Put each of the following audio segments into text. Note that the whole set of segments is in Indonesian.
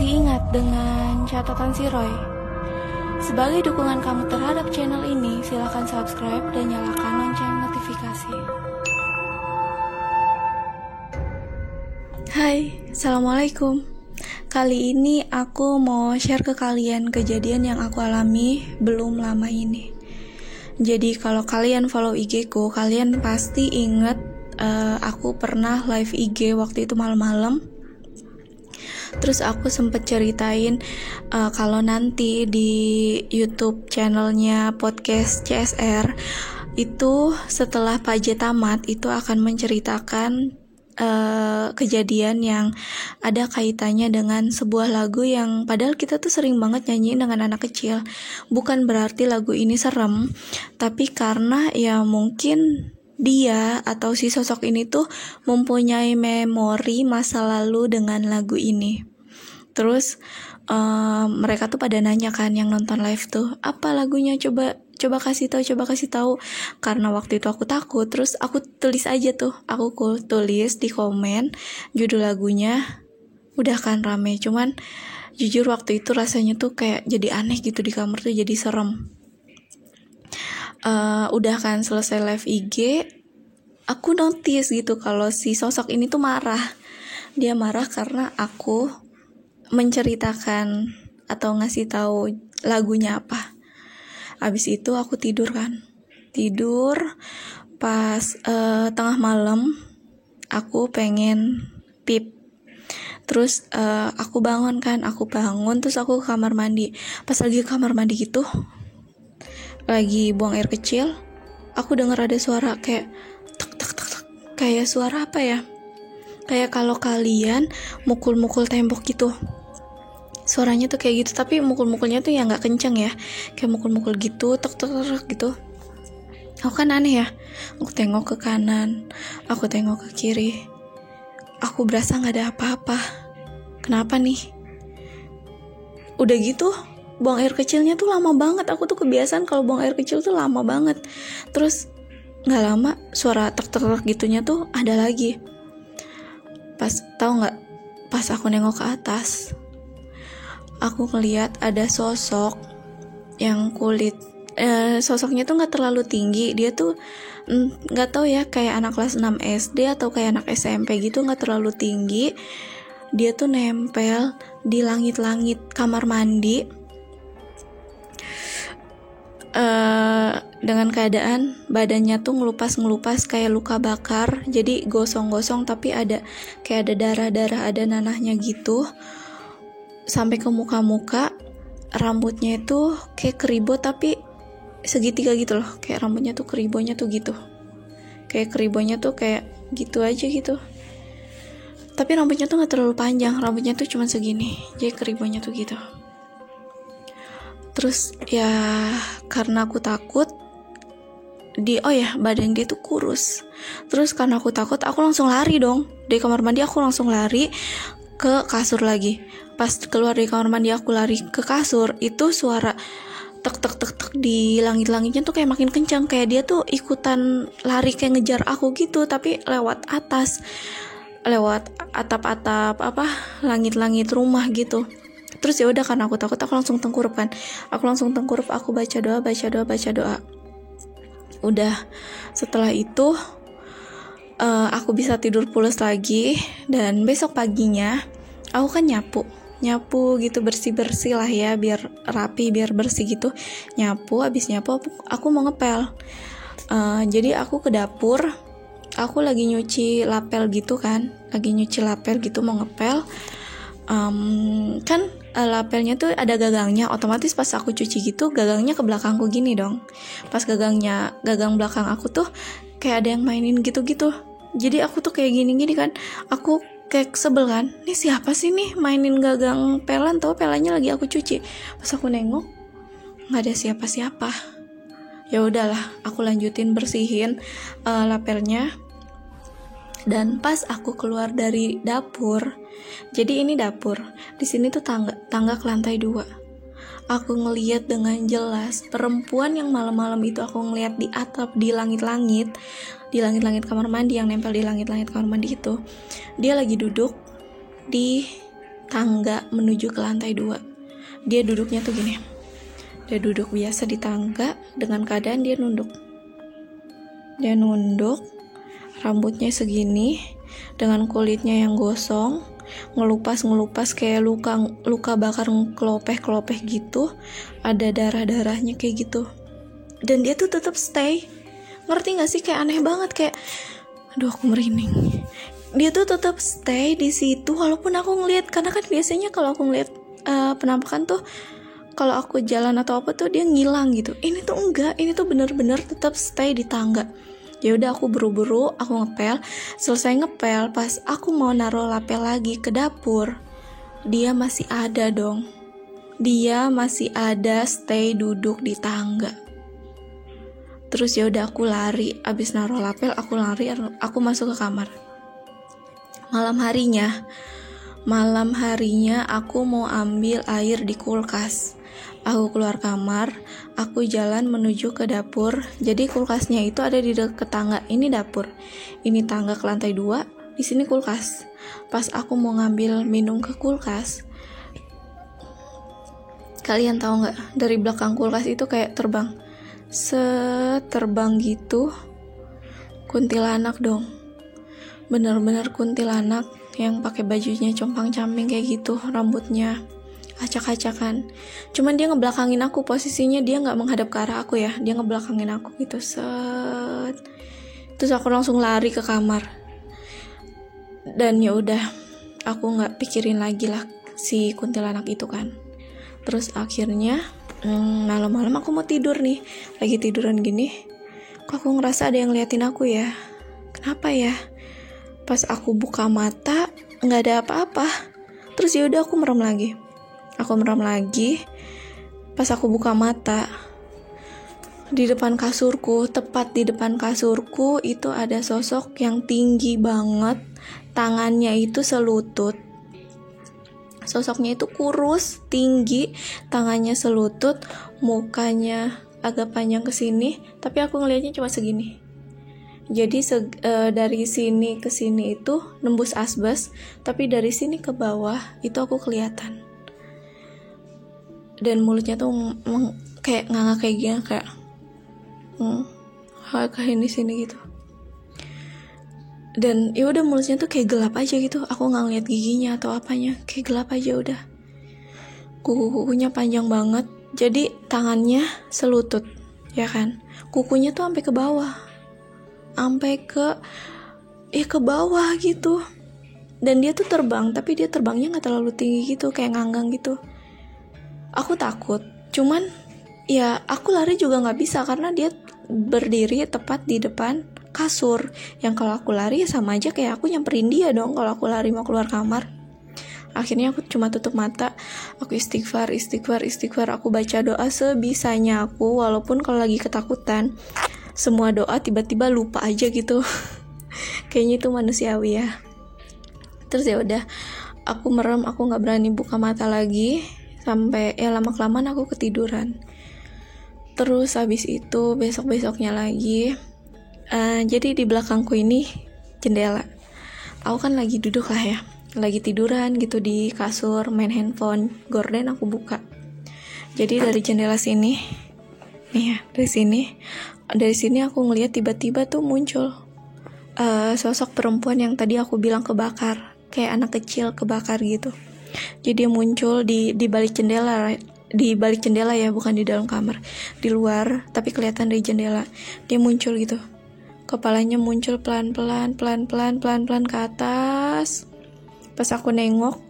Masih ingat dengan catatan si Roy? Sebagai dukungan kamu terhadap channel ini, silakan subscribe dan nyalakan lonceng notifikasi. Hai, Assalamualaikum. Kali ini aku mau share ke kalian kejadian yang aku alami belum lama ini. Jadi kalau kalian follow IG ku, kalian pasti inget aku pernah live IG waktu itu malam-malam. Terus aku sempet ceritain kalau nanti di YouTube channelnya podcast CSR itu setelah Pak J tamat itu akan menceritakan kejadian yang ada kaitannya dengan sebuah lagu yang padahal kita tuh sering banget nyanyiin dengan anak kecil. Bukan berarti lagu ini serem, tapi karena ya mungkin dia atau si sosok ini tuh mempunyai memori masa lalu dengan lagu ini. Terus mereka tuh pada nanya kan yang nonton live tuh, apa lagunya, coba kasih tahu. Karena waktu itu aku takut, terus aku tulis aja tuh, aku tulis di komen judul lagunya. Udah kan rame, cuman jujur waktu itu rasanya tuh kayak jadi aneh gitu di kamar tuh, jadi serem. Udah kan selesai live IG, aku notice gitu kalau si sosok ini tuh marah. Dia marah karena aku menceritakan atau ngasih tahu lagunya apa. Abis itu aku tidur pas tengah malam aku pengen pip. Terus aku bangun terus aku ke kamar mandi. Pas lagi ke kamar mandi gitu, lagi buang air kecil, aku dengar ada suara kayak tek tek tek tek. Kayak suara apa ya? Kayak kalau kalian mukul-mukul tembok gitu. Suaranya tuh kayak gitu, tapi mukul-mukulnya tuh ya nggak kenceng ya, kayak mukul-mukul gitu, tek tek tek gitu. Aku kan aneh ya, aku tengok ke kanan, aku tengok ke kiri, aku berasa nggak ada apa-apa. Kenapa nih? Udah gitu, buang air kecilnya tuh lama banget. Aku tuh kebiasaan kalau buang air kecil tuh lama banget. Terus nggak lama suara tek tek tek gitunya tuh ada lagi. Pas aku nengok ke atas, aku ngeliat ada sosok yang sosoknya tuh nggak terlalu tinggi. Dia tuh nggak tahu ya, kayak anak kelas 6 SD atau kayak anak SMP gitu, nggak terlalu tinggi. Dia tuh nempel di langit-langit kamar mandi dengan keadaan badannya tuh ngelupas kayak luka bakar. Jadi gosong-gosong tapi ada kayak ada darah-darah, ada nanahnya gitu sampai ke muka-muka. Rambutnya itu kayak keribut tapi segitiga gitu loh, kayak rambutnya tuh keribonya tuh gitu, kayak keribonya tuh kayak gitu aja gitu, tapi rambutnya tuh nggak terlalu panjang, rambutnya tuh cuma segini, jadi keribonya tuh gitu. Terus ya karena aku takut, badan dia tuh kurus. Terus karena aku takut, aku langsung lari dong dari kamar mandi. Aku langsung lari ke kasur lagi. Pas keluar dari kamar mandi, aku lari ke kasur. Itu suara tek tek tek tek di langit-langitnya tuh kayak makin kencang, kayak dia tuh ikutan lari kayak ngejar aku gitu, tapi lewat atas, lewat atap-atap langit-langit rumah gitu. Terus ya udah, karena aku takut, aku langsung tengkurup, aku baca doa. Udah, setelah itu aku bisa tidur pulas lagi. Dan besok paginya aku kan nyapu gitu, bersih lah ya, biar rapi, biar bersih gitu. Abis nyapu aku mau ngepel. Jadi aku ke dapur, aku lagi nyuci lapel gitu, mau ngepel. Kan lapelnya tuh ada gagangnya, otomatis pas aku cuci gitu gagangnya ke belakangku gini dong. Pas gagang belakang aku tuh kayak ada yang mainin gitu-gitu. Jadi aku tuh kayak gini kan, aku kayak sebel kan, ini siapa sih nih mainin gagang pelan, tau pelannya lagi aku cuci. Pas aku nengok nggak ada siapa-siapa. Ya udahlah, aku lanjutin bersihin lapelnya. Dan pas aku keluar dari dapur, jadi ini dapur, di sini tuh tangga ke lantai 2. Aku ngelihat dengan jelas perempuan yang malam-malam itu aku ngelihat di atap, di langit-langit kamar mandi, yang nempel di langit-langit kamar mandi itu. Dia lagi duduk di tangga menuju ke lantai 2. Dia duduknya tuh gini. Dia duduk biasa di tangga dengan keadaan dia nunduk. Dia nunduk, rambutnya segini, dengan kulitnya yang gosong, ngelupas kayak luka bakar kelopeh gitu, ada darah-darahnya kayak gitu. Dan dia tuh tetap stay. Ngerti gak sih, kayak aneh banget, kayak aduh aku merinding. Dia tuh tetap stay di situ walaupun aku ngeliat, karena kan biasanya kalau aku ngeliat penampakan tuh kalau aku jalan atau apa tuh dia ngilang gitu. Ini tuh enggak, ini tuh bener-bener tetap stay di tangga. Ya udah aku buru-buru, aku ngepel. Selesai ngepel, pas aku mau naruh lapel lagi ke dapur, dia masih ada dong. Dia masih ada stay duduk di tangga. Terus ya udah aku lari, abis naruh lapel aku lari, aku masuk ke kamar. Malam harinya aku mau ambil air di kulkas. Aku keluar kamar, aku jalan menuju ke dapur. Jadi kulkasnya itu ada di dekat tangga. Ini dapur, ini tangga ke lantai 2, di sini kulkas. Pas aku mau ngambil minum ke kulkas, kalian tahu nggak, dari belakang kulkas itu kayak terbang gitu, kuntilanak dong, bener-bener kuntilanak yang pakai bajunya compang-camping kayak gitu, rambutnya acak-acakan. Cuman dia ngebelakangin aku, posisinya dia nggak menghadap ke arah aku ya, dia ngebelakangin aku gitu, set. Terus aku langsung lari ke kamar. Dan ya udah, aku nggak pikirin lagi lah si kuntilanak itu kan. Terus akhirnya malam-malam aku mau tidur nih, lagi tiduran gini, kok aku ngerasa ada yang ngeliatin aku ya. Kenapa ya? Pas aku buka mata nggak ada apa-apa. Terus ya udah aku merem lagi. Pas aku buka mata, di depan kasurku, tepat di depan kasurku itu ada sosok yang tinggi banget, tangannya itu selutut. Sosoknya itu kurus, tinggi, tangannya selutut, mukanya agak panjang ke sini, tapi aku ngelihatnya cuma segini. Jadi dari sini ke sini itu nembus asbes, tapi dari sini ke bawah itu aku kelihatan. Dan mulutnya tuh kayak nganga kayak gini, kayak ini sini gitu. Dan ya udah mulutnya tuh kayak gelap aja gitu. Aku nggak ngeliat giginya atau apanya, kayak gelap aja udah. Kukunya panjang banget. Jadi tangannya selutut, ya kan? Kukunya tuh sampai ke bawah, sampai ke bawah gitu. Dan dia tuh terbang, tapi dia terbangnya nggak terlalu tinggi gitu, kayak nganggang gitu. Aku takut, cuman ya aku lari juga nggak bisa karena dia berdiri tepat di depan kasur. Yang kalau aku lari ya sama aja kayak aku nyamperin dia dong kalau aku lari mau keluar kamar. Akhirnya aku cuma tutup mata, aku istighfar, aku baca doa sebisanya aku, walaupun kalau lagi ketakutan semua doa tiba-tiba lupa aja gitu. Kayaknya itu manusiawi ya. Terus ya udah, aku merem, aku nggak berani buka mata lagi sampai ya lama-kelamaan aku ketiduran. Terus habis itu besok-besoknya lagi, jadi di belakangku ini jendela. Aku kan lagi duduk lah ya, lagi tiduran gitu di kasur, main handphone, gorden aku buka. Jadi dari jendela sini, nih ya, dari sini aku ngeliat tiba-tiba tuh muncul sosok perempuan yang tadi aku bilang kebakar, kayak anak kecil kebakar gitu. Jadi dia muncul di balik jendela, ya, bukan di dalam kamar, di luar, tapi kelihatan dari jendela. Dia muncul gitu, kepalanya muncul pelan-pelan ke atas. Pas aku nengok,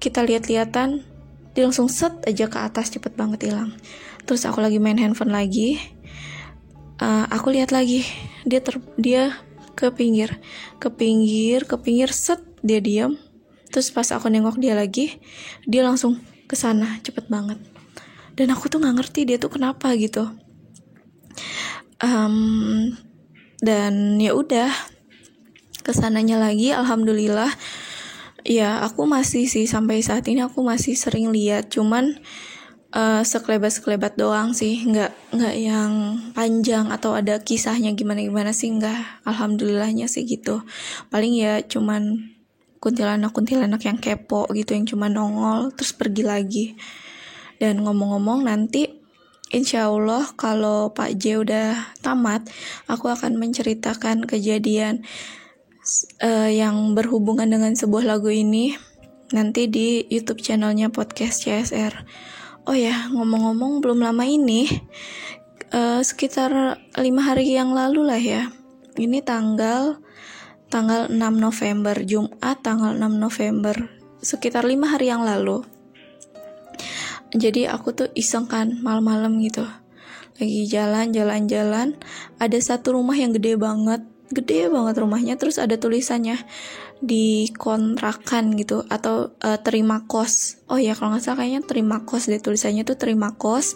kita lihat-lihatan, dia langsung set aja ke atas, cepet banget hilang. Terus aku lagi main handphone lagi, aku lihat lagi, dia ke pinggir, set, dia diam. Terus pas aku nengok dia lagi, dia langsung ke sana cepet banget. Dan aku tuh nggak ngerti dia tuh kenapa gitu. Dan ya udah, kesananya lagi, alhamdulillah. Ya aku masih sih sampai saat ini aku masih sering lihat, cuman sekelebat doang sih, nggak yang panjang atau ada kisahnya gimana sih, nggak. Alhamdulillahnya sih gitu. Paling ya cuman kuntilanak yang kepo gitu, yang cuma nongol terus pergi lagi. Dan ngomong-ngomong, nanti insya Allah kalau Pak J udah tamat, aku akan menceritakan kejadian yang berhubungan dengan sebuah lagu ini nanti di YouTube channelnya Podcast CSR. Oh ya, ngomong-ngomong, belum lama ini, sekitar 5 hari yang lalu lah ya, ini tanggal 6 November, Jumat tanggal 6 November, sekitar 5 hari yang lalu. Jadi aku tuh iseng kan, malam-malam gitu, lagi jalan, ada satu rumah yang gede banget rumahnya, terus ada tulisannya dikontrakan gitu, atau terima kos. Oh ya, kalau nggak salah kayaknya terima kos deh, tulisannya tuh terima kos.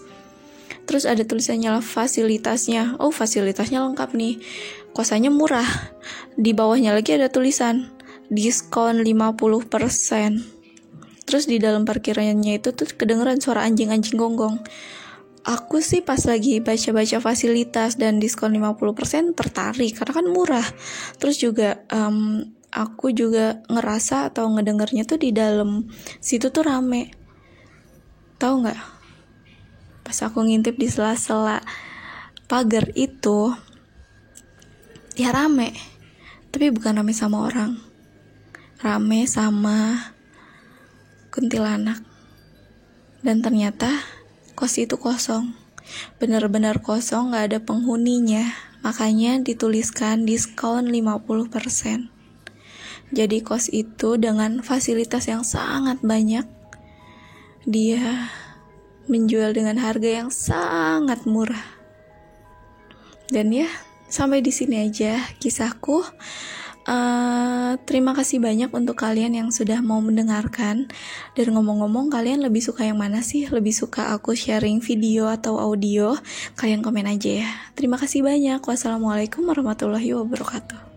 Terus ada tulisannya fasilitasnya. Oh, fasilitasnya lengkap nih. Kosannya murah. Di bawahnya lagi ada tulisan diskon 50%. Terus di dalam parkirannya itu tuh kedengeran suara anjing-anjing gonggong. Aku sih pas lagi baca-baca fasilitas dan diskon 50% tertarik karena kan murah. Terus juga aku juga ngerasa atau ngedengernya tuh di dalam situ tuh rame. Tahu nggak? Pas aku ngintip di sela-sela pagar itu, ya rame, tapi bukan rame sama orang, rame sama kuntilanak. Dan ternyata kos itu kosong, benar-benar kosong, gak ada penghuninya. Makanya dituliskan diskon 50%. Jadi kos itu dengan fasilitas yang sangat banyak, dia menjual dengan harga yang sangat murah. Dan ya, sampai di sini aja kisahku. Terima kasih banyak untuk kalian yang sudah mau mendengarkan. Dan ngomong-ngomong, kalian lebih suka yang mana sih? Lebih suka aku sharing video atau audio? Kalian komen aja ya. Terima kasih banyak. Wassalamualaikum warahmatullahi wabarakatuh.